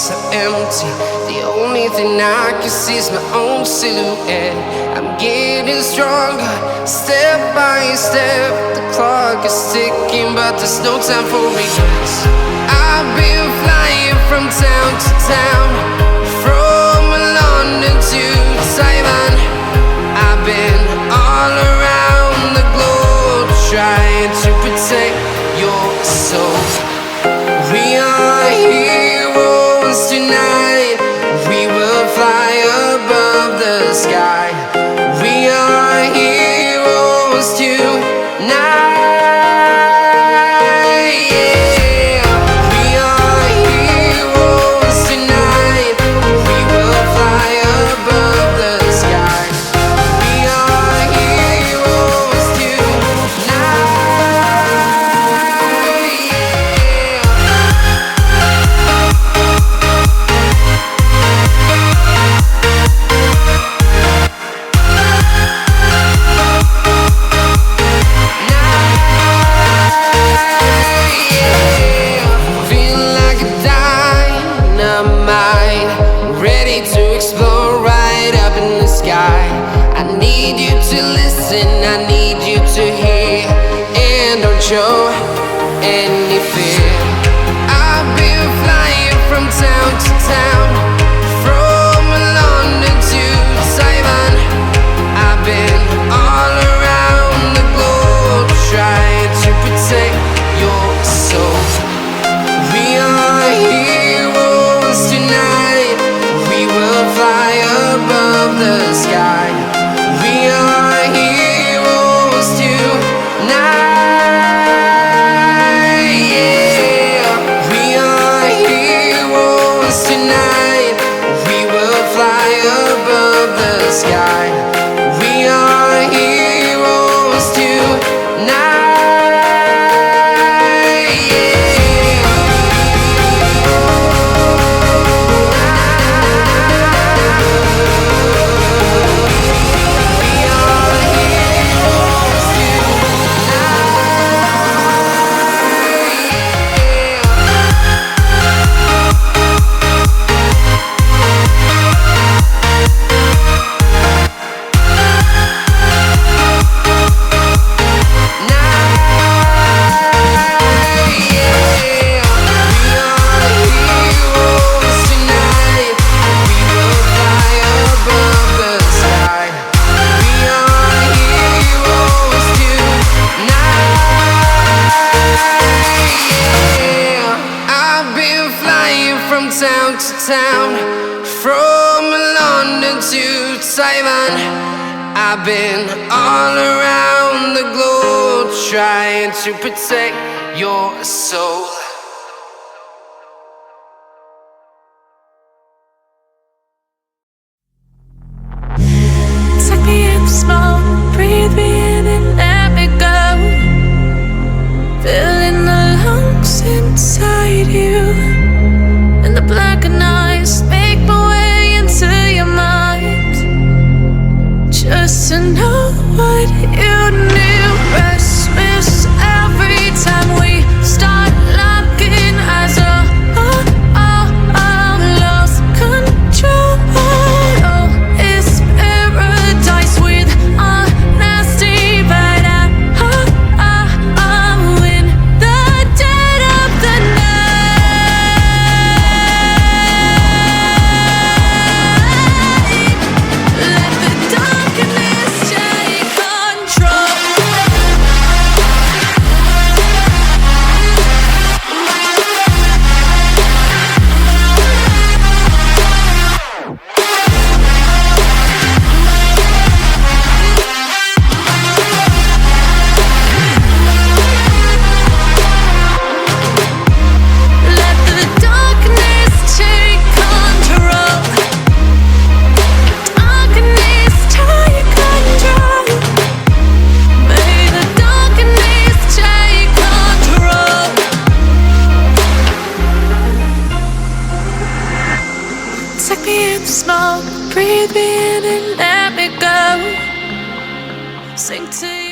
so empty. The only thing I can see is my own silhouette. I'm getting stronger, step by step. The clock is ticking, but there's no time for regrets. I've been flying from town to town, from London to Taiwan. I've been all around the globe, trying to protect your soul. We are heroes tonight. We will fly above the sky. We are heroes tonight. Yeah. We are heroes tonight. We will fly above the sky. We are heroes tonight. To explore right up in the sky. I need you to listen, I need you to hear, and don't show any fear. I've been flying from town to town, from London to Taiwan. I've been all around the globe, trying to protect your soul. We are heroes tonight. We will fly above the sky. We are heroes tonight. Yeah. We are heroes tonight. We will fly above the sky. We are heroes tonight. Town to town, from London to Taiwan. I've been all around the globe, trying to protect your soul. Take me in the smoke, breathe me in and let me go. Filling the lungs inside you. And the blackened eyes make my way into your mind, just to know what you knew. Restless every time we start locking eyes. Lost control. Oh, it's paradise with a nasty bite out. In the dead of the night. Let the darkness take control. Let the darkness take control. Darkness take control. May the darkness take control. Take me in the smoke, breathe me in and let me go. Sink to you.